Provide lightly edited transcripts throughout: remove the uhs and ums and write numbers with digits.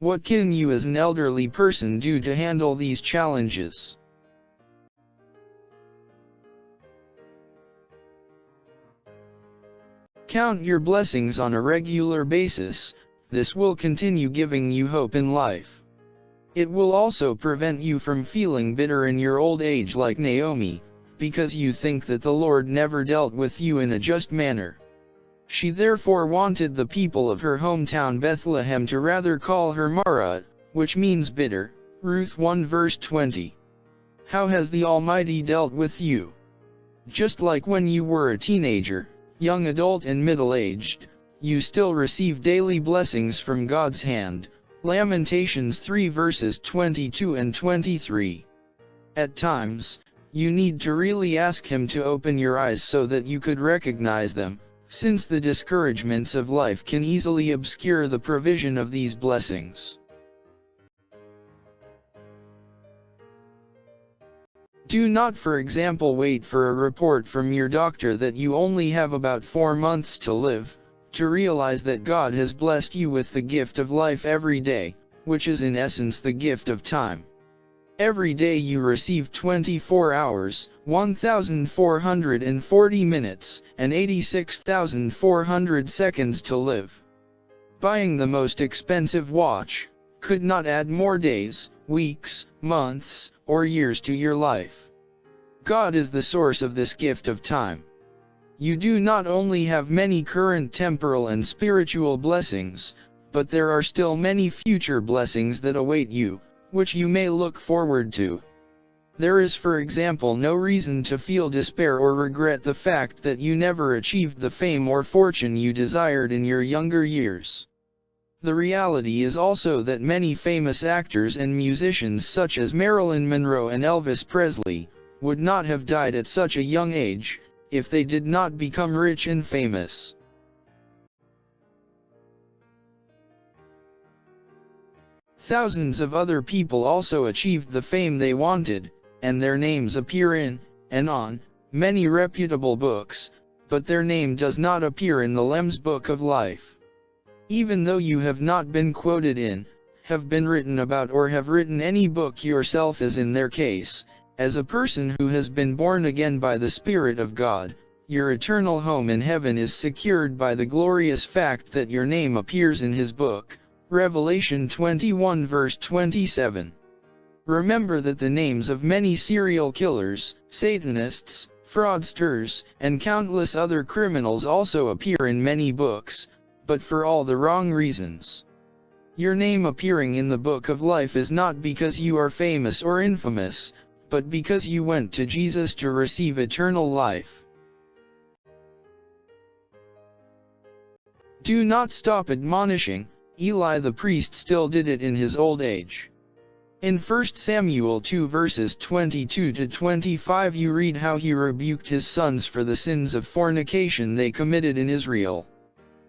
What can you as an elderly person do to handle these challenges? Count your blessings on a regular basis. This will continue giving you hope in life. It will also prevent you from feeling bitter in your old age like Naomi, because you think that the Lord never dealt with you in a just manner. She therefore wanted the people of her hometown Bethlehem to rather call her Mara, which means bitter. Ruth 1 verse 20. How has the Almighty dealt with you? Just like when you were a teenager, young adult and middle-aged, you still receive daily blessings from God's hand. Lamentations 3 verses 22 and 23. At times, you need to really ask Him to open your eyes so that you could recognize them, since the discouragements of life can easily obscure the provision of these blessings. Do not, for example, wait for a report from your doctor that you only have about 4 months to live, to realize that God has blessed you with the gift of life every day, which is in essence the gift of time. Every day you receive 24 hours, 1,440 minutes, and 86,400 seconds to live. Buying the most expensive watch could not add more days, weeks, months, or years to your life. God is the source of this gift of time. You do not only have many current temporal and spiritual blessings, but there are still many future blessings that await you, which you may look forward to. There is, for example, no reason to feel despair or regret the fact that you never achieved the fame or fortune you desired in your younger years. The reality is also that many famous actors and musicians such as Marilyn Monroe and Elvis Presley would not have died at such a young age if they did not become rich and famous. Thousands of other people also achieved the fame they wanted, and their names appear in, and on, many reputable books, but their name does not appear in the Lamb's Book of Life. Even though you have not been quoted in, have been written about, or have written any book yourself as in their case, as a person who has been born again by the Spirit of God, your eternal home in heaven is secured by the glorious fact that your name appears in His book. Revelation 21 verse 27. Remember that the names of many serial killers, Satanists, fraudsters, and countless other criminals also appear in many books, but for all the wrong reasons. Your name appearing in the book of life is not because you are famous or infamous, but because you went to Jesus to receive eternal life. Do not stop admonishing. Eli the priest still did it in his old age. In 1 Samuel 2 verses 22 to 25 you read how he rebuked his sons for the sins of fornication they committed in Israel.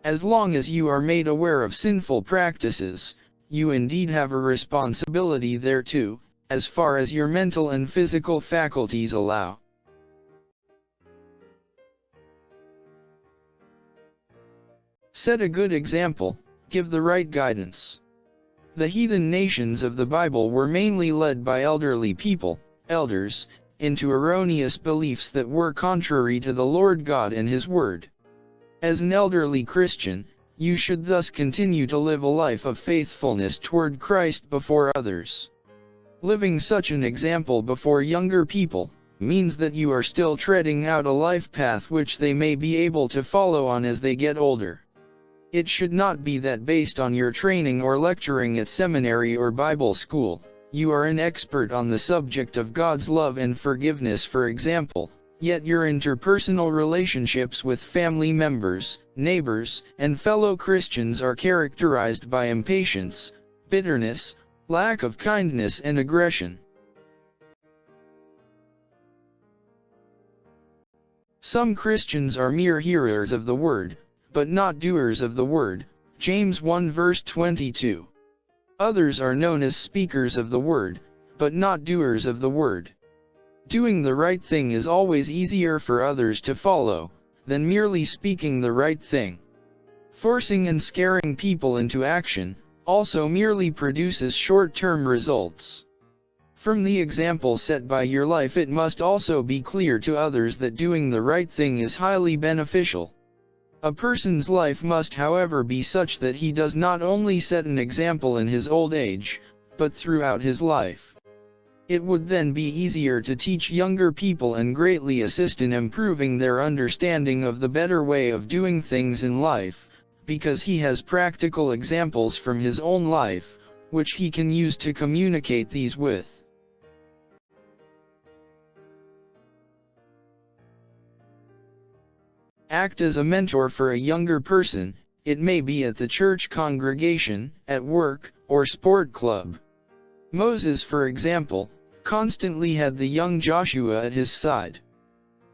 As long as you are made aware of sinful practices, you indeed have a responsibility thereto, as far as your mental and physical faculties allow. Set a good example. Give the right guidance. The heathen nations of the Bible were mainly led by elderly people, elders, into erroneous beliefs that were contrary to the Lord God and His Word. As an elderly Christian, you should thus continue to live a life of faithfulness toward Christ before others. Living such an example before younger people means that you are still treading out a life path which they may be able to follow on as they get older. It should not be that based on your training or lecturing at seminary or Bible school, you are an expert on the subject of God's love and forgiveness, for example, yet your interpersonal relationships with family members, neighbors, and fellow Christians are characterized by impatience, bitterness, lack of kindness, and aggression. Some Christians are mere hearers of the Word, but not doers of the Word. James 1 verse 22. Others are known as speakers of the Word, but not doers of the Word. Doing the right thing is always easier for others to follow, than merely speaking the right thing. Forcing and scaring people into action, also merely produces short-term results. From the example set by your life, it must also be clear to others that doing the right thing is highly beneficial. A person's life must, however, be such that he does not only set an example in his old age, but throughout his life. It would then be easier to teach younger people and greatly assist in improving their understanding of the better way of doing things in life, because he has practical examples from his own life, which he can use to communicate these with. Act as a mentor for a younger person. It may be at the church congregation, at work, or sport club. Moses, for example, constantly had the young Joshua at his side.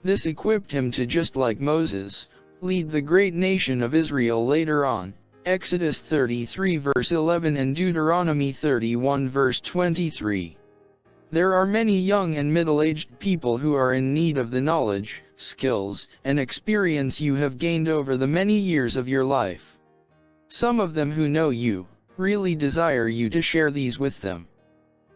This equipped him to, just like Moses, lead the great nation of Israel later on. Exodus 33 verse 11 and Deuteronomy 31 verse 23. There are many young and middle-aged people who are in need of the knowledge, skills, and experience you have gained over the many years of your life. Some of them who know you, really desire you to share these with them.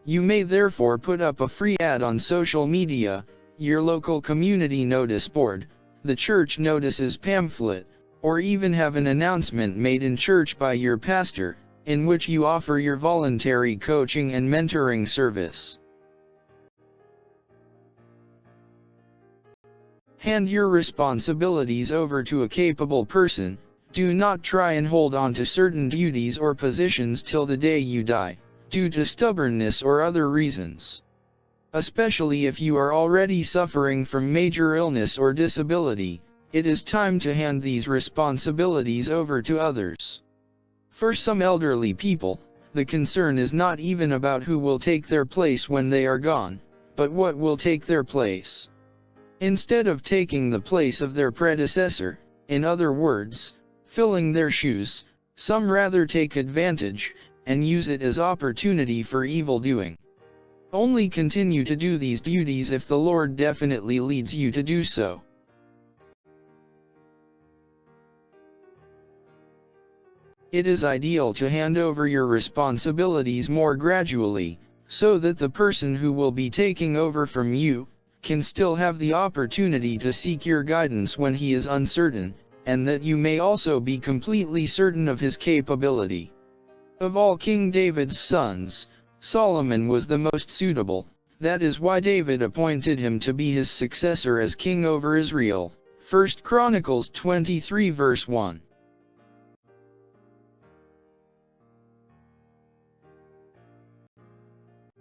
You may therefore put up a free ad on social media, your local community notice board, the church notices pamphlet, or even have an announcement made in church by your pastor, in which you offer your voluntary coaching and mentoring service. Hand your responsibilities over to a capable person. Do not try and hold on to certain duties or positions till the day you die, due to stubbornness or other reasons. Especially if you are already suffering from major illness or disability, it is time to hand these responsibilities over to others. For some elderly people, the concern is not even about who will take their place when they are gone, but what will take their place. Instead of taking the place of their predecessor, in other words, filling their shoes, some rather take advantage, and use it as opportunity for evil doing. Only continue to do these duties if the Lord definitely leads you to do so. It is ideal to hand over your responsibilities more gradually, so that the person who will be taking over from you can still have the opportunity to seek your guidance when he is uncertain, and that you may also be completely certain of his capability. Of all King David's sons, Solomon was the most suitable. That is why David appointed him to be his successor as king over Israel. 1 Chronicles 23 verse 1.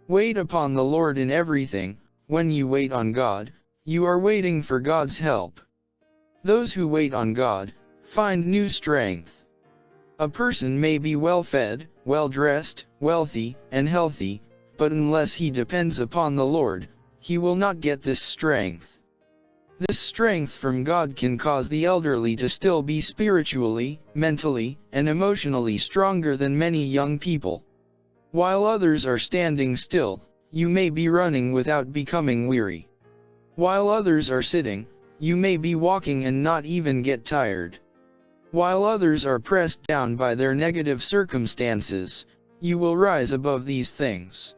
Wait upon the Lord in everything. When you wait on God, you are waiting for God's help. Those who wait on God find new strength. A person may be well-fed, well-dressed, wealthy, and healthy, but unless he depends upon the Lord, he will not get this strength. This strength from God can cause the elderly to still be spiritually, mentally, and emotionally stronger than many young people. While others are standing still, you may be running without becoming weary. While others are sitting, you may be walking and not even get tired. While others are pressed down by their negative circumstances, you will rise above these things.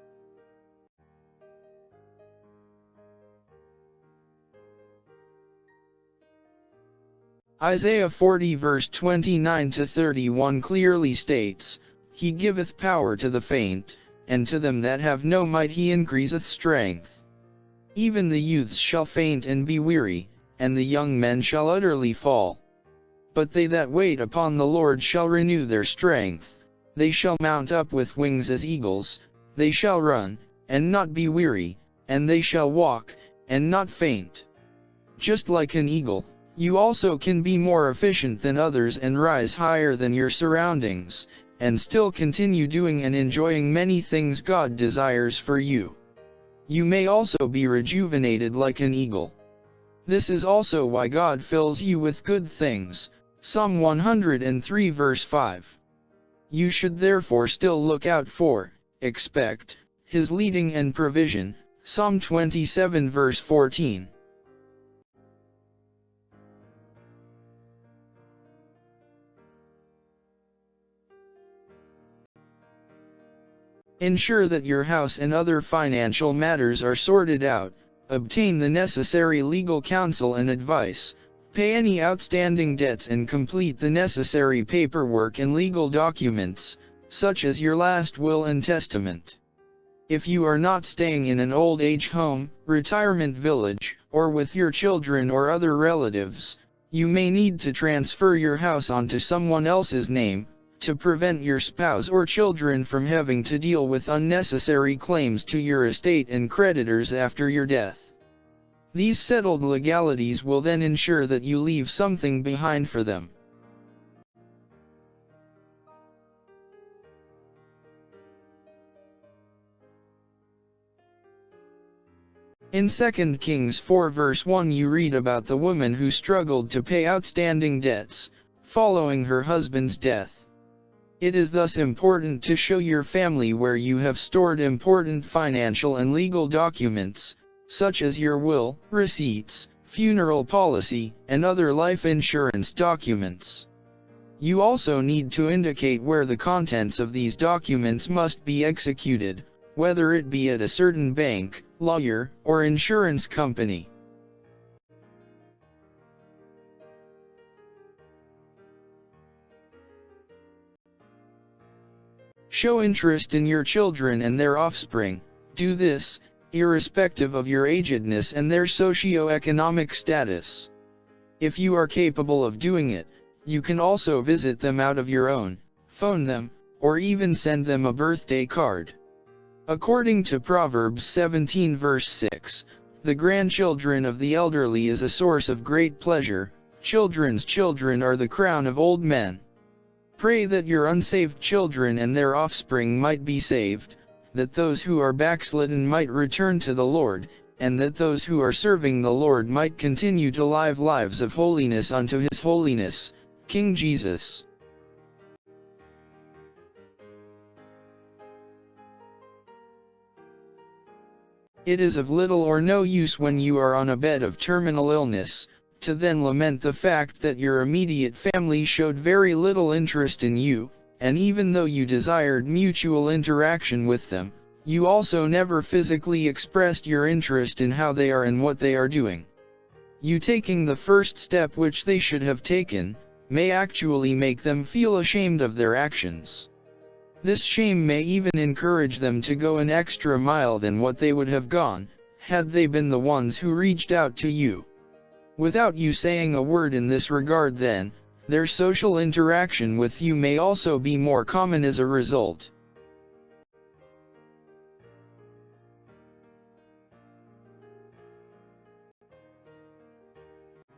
Isaiah 40 verse 29 to 31 clearly states, He giveth power to the faint, and to them that have no might he increaseth strength. Even the youths shall faint and be weary, and the young men shall utterly fall. But they that wait upon the Lord shall renew their strength. They shall mount up with wings as eagles, they shall run, and not be weary, and they shall walk, and not faint. Just like an eagle, you also can be more efficient than others and rise higher than your surroundings, and still continue doing and enjoying many things God desires for you. You may also be rejuvenated like an eagle. This is also why God fills you with good things. Psalm 103 verse 5. You should therefore still look out for, expect, His leading and provision. Psalm 27 verse 14. Ensure that your house and other financial matters are sorted out, obtain the necessary legal counsel and advice, pay any outstanding debts and complete the necessary paperwork and legal documents, such as your last will and testament. If you are not staying in an old age home, retirement village, or with your children or other relatives, you may need to transfer your house onto someone else's name, to prevent your spouse or children from having to deal with unnecessary claims to your estate and creditors after your death. These settled legalities will then ensure that you leave something behind for them. In 2 Kings 4 verse 1 you read about the woman who struggled to pay outstanding debts, following her husband's death. It is thus important to show your family where you have stored important financial and legal documents, such as your will, receipts, funeral policy, and other life insurance documents. You also need to indicate where the contents of these documents must be executed, whether it be at a certain bank, lawyer, or insurance company. Show interest in your children and their offspring. Do this, irrespective of your agedness and their socio-economic status. If you are capable of doing it, you can also visit them out of your own, phone them, or even send them a birthday card. According to Proverbs 17 verse 6, the grandchildren of the elderly is a source of great pleasure, children's children are the crown of old men. Pray that your unsaved children and their offspring might be saved, that those who are backslidden might return to the Lord, and that those who are serving the Lord might continue to live lives of holiness unto His holiness, King Jesus. It is of little or no use when you are on a bed of terminal illness, to then lament the fact that your immediate family showed very little interest in you, and even though you desired mutual interaction with them, you also never physically expressed your interest in how they are and what they are doing. You taking the first step which they should have taken, may actually make them feel ashamed of their actions. This shame may even encourage them to go an extra mile than what they would have gone, had they been the ones who reached out to you. Without you saying a word in this regard then, their social interaction with you may also be more common as a result.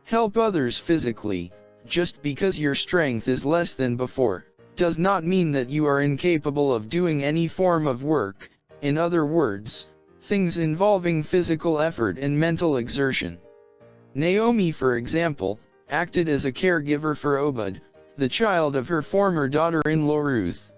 Help others physically. Just because your strength is less than before, does not mean that you are incapable of doing any form of work, in other words, things involving physical effort and mental exertion. Naomi, for example, acted as a caregiver for Obed, the child of her former daughter-in-law Ruth.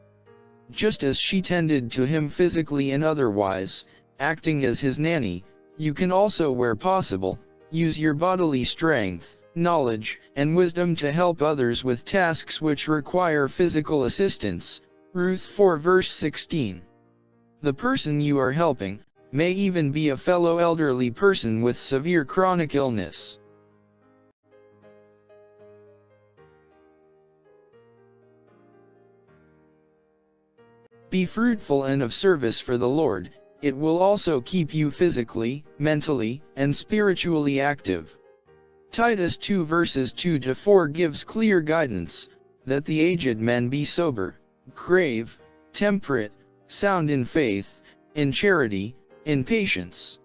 Just as she tended to him physically and otherwise, acting as his nanny, you can also, where possible, use your bodily strength, knowledge, and wisdom to help others with tasks which require physical assistance. Ruth 4 verse 16. The person you are helping may even be a fellow elderly person with severe chronic illness. Be fruitful and of service for the Lord. It will also keep you physically, mentally, and spiritually active. Titus 2 verses 2-4 gives clear guidance, that the aged men be sober, grave, temperate, sound in faith, in charity, in patience.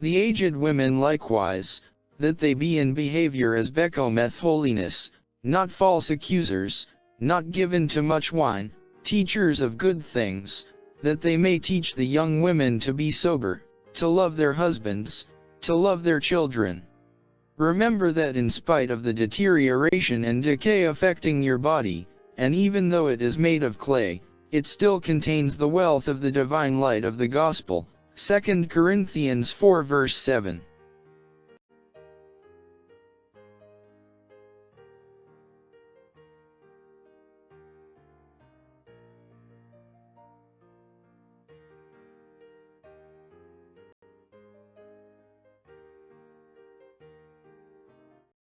The aged women likewise, that they be in behavior as becometh holiness, not false accusers, not given to much wine, teachers of good things, that they may teach the young women to be sober, to love their husbands, to love their children. Remember that in spite of the deterioration and decay affecting your body, and even though it is made of clay, it still contains the wealth of the divine light of the gospel. 2 Corinthians 4 verse 7.